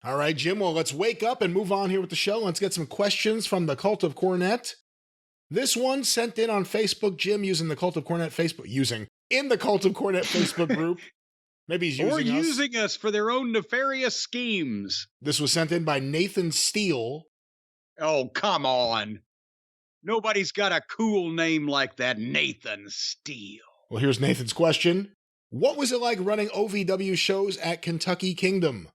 All right, Jim. Well, let's wake up and move on here with the show. Let's get some questions from the Cult of Cornet. This one sent in on Facebook, Jim, using the Cult of Cornet Facebook, in the Cult of Cornet Facebook group. Maybe he's using us. using us for their own nefarious schemes. This was sent in by Nathan Steele. Oh, come on. Nobody's got a cool name like that, Nathan Steele. Well, here's Nathan's question. What was it like running OVW shows at Kentucky Kingdom?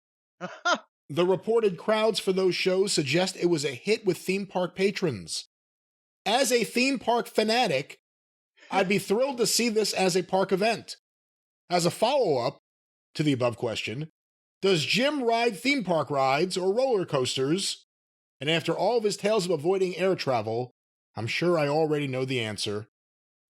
The reported crowds for those shows suggest it was a hit with theme park patrons. As a theme park fanatic, I'd be thrilled to see this as a park event. As a follow-up to the above question, does Jim ride theme park rides or roller coasters? And after all of his tales of avoiding air travel, I'm sure I already know the answer.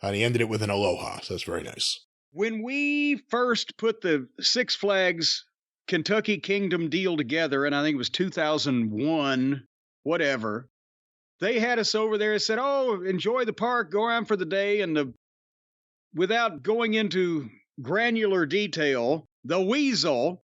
And he ended it with an aloha, so that's very nice. When we first put the Six Flags Kentucky Kingdom deal together, and I think it was 2001, whatever, they had us over there and said, oh, enjoy the park, go around for the day. And without going into granular detail, the weasel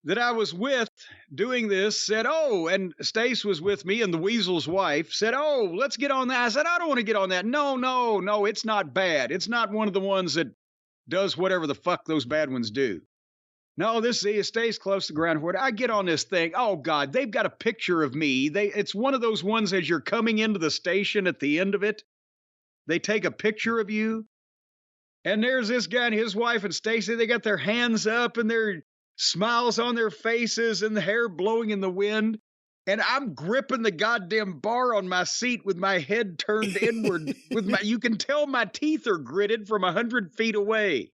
that I was with doing this said, oh, and Stace was with me, and the weasel's wife said, oh, let's get on that. I said, I don't want to get on that. No, it's not bad. It's not one of the ones that does whatever the fuck those bad ones do. No, it stays close to ground for it. I get on this thing. Oh, God, they've got a picture of me. It's one of those ones as you're coming into the station at the end of it. They take a picture of you. And there's this guy and his wife and Stacy. They got their hands up and their smiles on their faces and the hair blowing in the wind. And I'm gripping the goddamn bar on my seat with my head turned inward. You can tell my teeth are gritted from 100 feet away.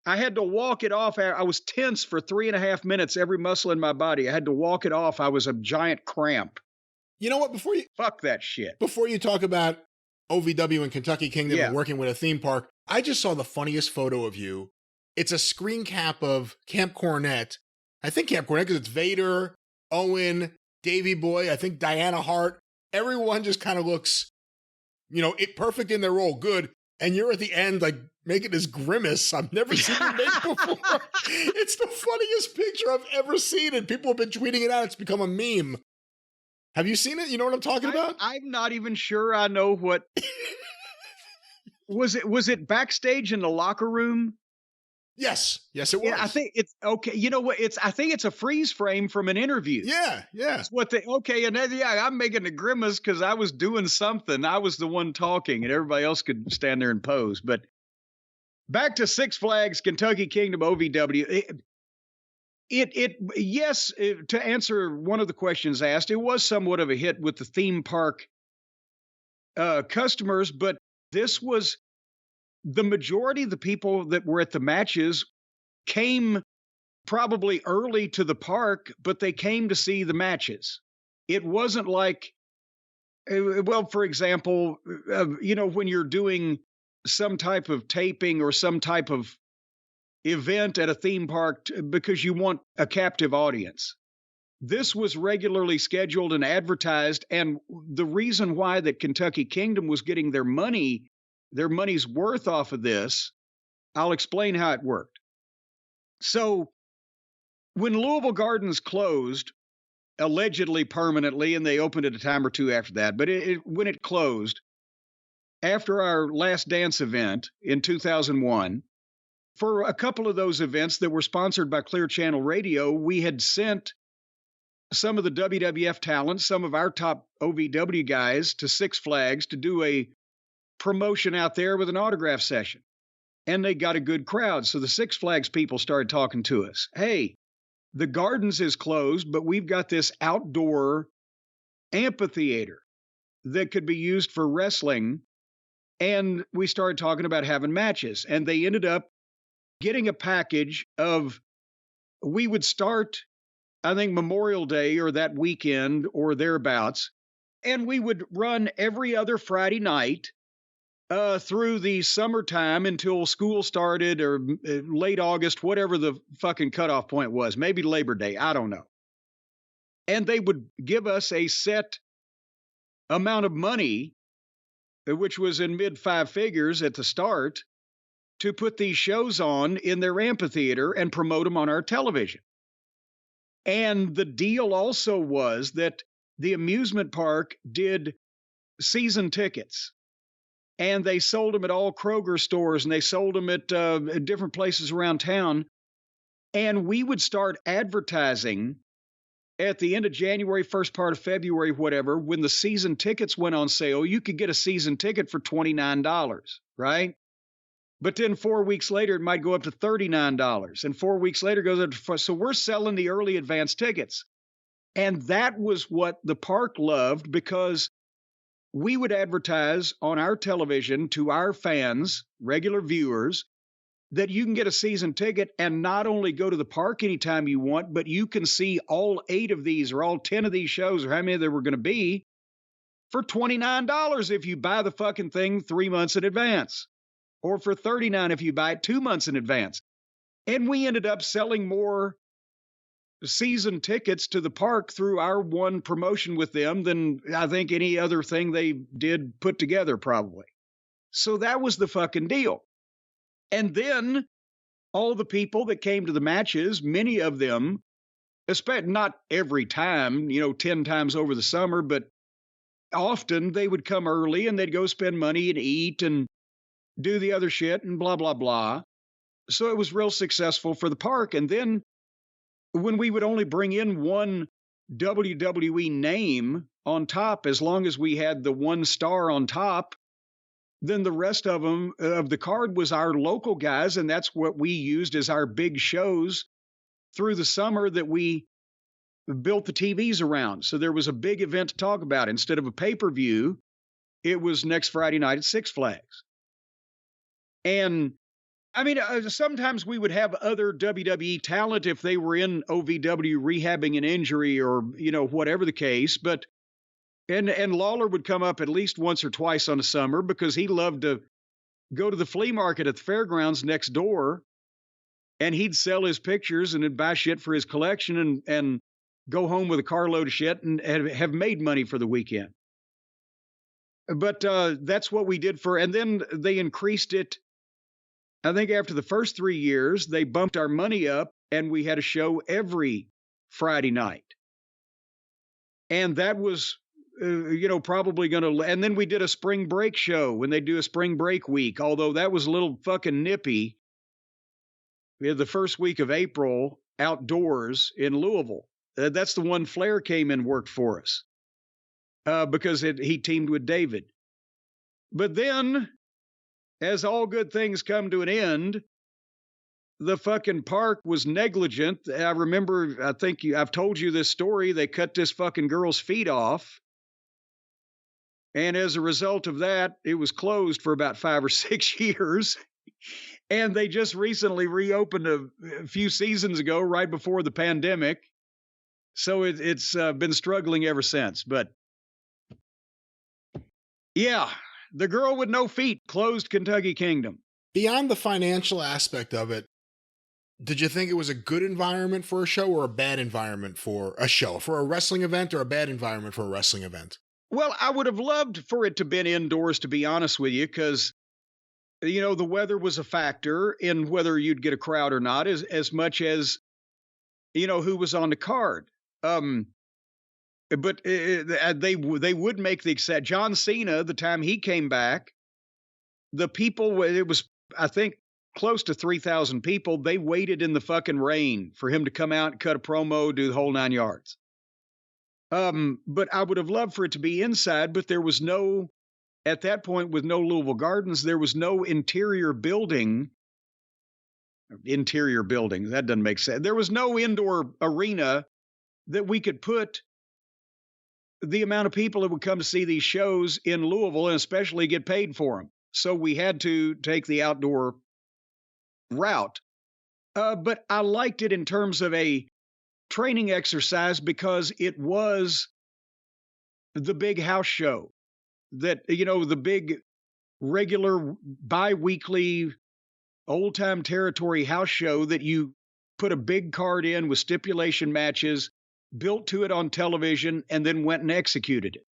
I had to walk it off. I was tense for 3.5 minutes, every muscle in my body. I had to walk it off. I was a giant cramp. You know what? Fuck that shit. Before you talk about OVW and Kentucky Kingdom and working with a theme park, I just saw the funniest photo of you. It's a screen cap of Camp Cornet. I think Camp Cornet because it's Vader, Owen, Davey Boy, I think Diana Hart. Everyone just kind of looks, perfect in their role, good. And you're at the end, like, making this grimace I've never seen you make before. It's the funniest picture I've ever seen, and people have been tweeting it out. It's become a meme. Have you seen it? You know what I'm talking about? I'm not even sure I know what... Was it backstage in the locker room? Yes, it was. Yeah, I think it's okay. You know what? I think it's a freeze frame from an interview. Yeah. That's what and then, I'm making a grimace because I was doing something. I was the one talking, and everybody else could stand there and pose. But back to Six Flags Kentucky Kingdom OVW. Yes, to answer one of the questions asked, it was somewhat of a hit with the theme park customers, but this was the majority of the people that were at the matches came probably early to the park, but they came to see the matches. It wasn't like, for example, when you're doing some type of taping or some type of event at a theme park because you want a captive audience. This was regularly scheduled and advertised, and the reason why that Kentucky Kingdom was getting their money's worth off of this, I'll explain how it worked. So when Louisville Gardens closed, allegedly permanently, and they opened it a time or two after that, but when it closed, after our Last Dance event in 2001, for a couple of those events that were sponsored by Clear Channel Radio, we had sent some of the WWF talent, some of our top OVW guys to Six Flags to do a promotion out there with an autograph session. And they got a good crowd. So the Six Flags people started talking to us. Hey, the Gardens is closed, but we've got this outdoor amphitheater that could be used for wrestling. And we started talking about having matches. And they ended up getting a package of, we would start, I think, Memorial Day or that weekend or thereabouts. And we would run every other Friday night through the summertime until school started or late August, whatever the fucking cutoff point was, maybe Labor Day, I don't know. And they would give us a set amount of money, which was in mid 5 figures at the start, to put these shows on in their amphitheater and promote them on our television. And the deal also was that the amusement park did season tickets, and they sold them at all Kroger stores, and they sold them at different places around town. And we would start advertising at the end of January, first part of February, whatever. When the season tickets went on sale, you could get a season ticket for $29, right? But then 4 weeks later, it might go up to $39. And 4 weeks later, it goes up to, so we're selling the early advance tickets. And that was what the park loved, because we would advertise on our television to our fans, regular viewers, that you can get a season ticket and not only go to the park anytime you want, but you can see all 8 of these or all 10 of these shows, or how many there were going to be, for $29 if you buy the fucking thing 3 months in advance, or for $39 if you buy it 2 months in advance. And we ended up selling more season tickets to the park through our one promotion with them than I think any other thing they did put together, probably. So that was the fucking deal. And then all the people that came to the matches, many of them, not every time, 10 times over the summer, but often they would come early and they'd go spend money and eat and do the other shit and blah, blah, blah. So it was real successful for the park. And then when we would only bring in one WWE name on top, as long as we had the one star on top, then the rest of them, of the card, was our local guys. And that's what we used as our big shows through the summer that we built the TVs around. So there was a big event to talk about. Instead of a pay-per-view, it was next Friday night at Six Flags. And I mean, sometimes we would have other WWE talent if they were in OVW rehabbing an injury or, whatever the case. But and Lawler would come up at least once or twice on the summer because he loved to go to the flea market at the fairgrounds next door, and he'd sell his pictures and he'd buy shit for his collection and go home with a carload of shit and have made money for the weekend. But that's what we did and then they increased it. I think after the first 3 years, they bumped our money up and we had a show every Friday night. And that was, probably going to, and then we did a spring break show when they do a spring break week, although that was a little fucking nippy. We had the first week of April outdoors in Louisville. That's the one Flair came and worked for us because he teamed with David. But then, as all good things come to an end, the fucking park was negligent. I remember, I've told you this story. They cut this fucking girl's feet off. And as a result of that, it was closed for about 5 or 6 years. And they just recently reopened a few seasons ago, right before the pandemic. So it's been struggling ever since. But yeah, the girl with no feet closed Kentucky Kingdom. Beyond the financial aspect of it, did you think it was a good environment for a show or a bad environment for a show? For a wrestling event, or a bad environment for a wrestling event? Well, I would have loved for it to have been indoors, to be honest with you, because, the weather was a factor in whether you'd get a crowd or not, as much as, who was on the card. But they would make the exception. John Cena, the time he came back, the people, it was, I think, close to 3,000 people. They waited in the fucking rain for him to come out and cut a promo, do the whole 9 yards. But I would have loved for it to be inside, but there was no, at that point with no Louisville Gardens, there was no interior building. That doesn't make sense. There was no indoor arena that we could put the amount of people that would come to see these shows in Louisville and especially get paid for them. So we had to take the outdoor route. But I liked it in terms of a training exercise because it was the big house show that, the big regular bi-weekly old time territory house show that you put a big card in with stipulation matches, built to it on television, and then went and executed it.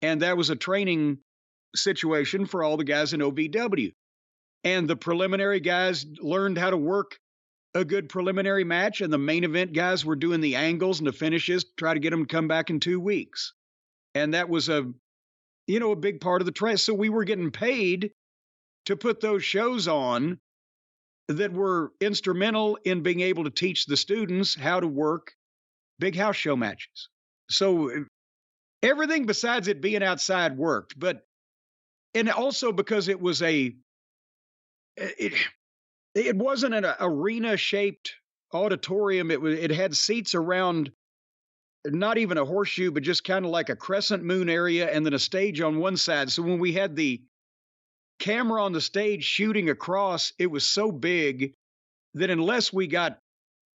And that was a training situation for all the guys in OVW. And the preliminary guys learned how to work a good preliminary match, and the main event guys were doing the angles and the finishes to try to get them to come back in 2 weeks. And that was a big part of the trend. So we were getting paid to put those shows on that were instrumental in being able to teach the students how to work big house show matches. So everything besides it being outside worked, and also because it was it wasn't an arena shaped auditorium. It had seats around, not even a horseshoe, but just kind of like a crescent moon area, and then a stage on one side. So when we had the camera on the stage shooting across, it was so big that unless we got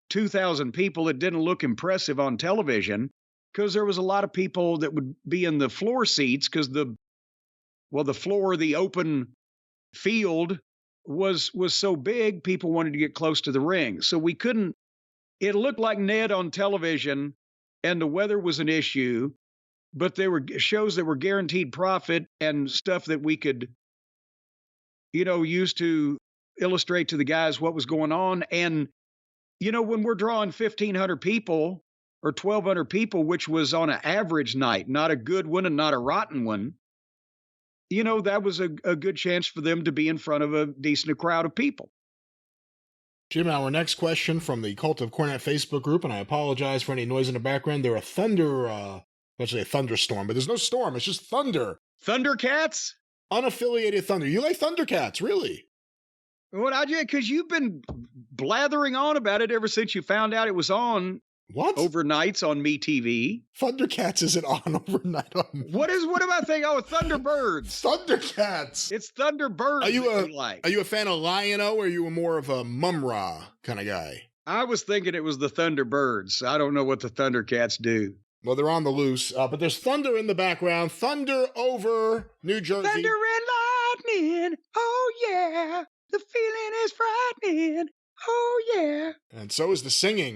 2,000 people, it didn't look impressive on television, because there was a lot of people that would be in the floor seats, because the floor, the open field was so big, people wanted to get close to the ring. So we couldn't, it looked like Ned on television, and the weather was an issue, but there were shows that were guaranteed profit and stuff that we could, use to illustrate to the guys what was going on. And, when we're drawing 1,500 people or 1,200 people, which was on an average night, not a good one and not a rotten one, that was a good chance for them to be in front of a decent crowd of people. Jim, our next question from the Cult of Cornette Facebook group, and I apologize for any noise in the background. There are actually a thunderstorm, but there's no storm. It's just thunder. Thundercats? Unaffiliated thunder. You like Thundercats, really? Well, I did, because you've been blathering on about it ever since you found out it was on. What? Overnights on MeTV. Thundercats isn't on overnight on me. What am I thinking? Oh, Thunderbirds. Thundercats. It's Thunderbirds. Are you a fan of Lion-O, or are you more of a Mum-Ra kind of guy? I was thinking it was the Thunderbirds. I don't know what the Thundercats do. Well, they're on the loose, but there's thunder in the background. Thunder over New Jersey. Thunder and lightning. Oh, yeah. The feeling is frightening. Oh, yeah. And so is the singing.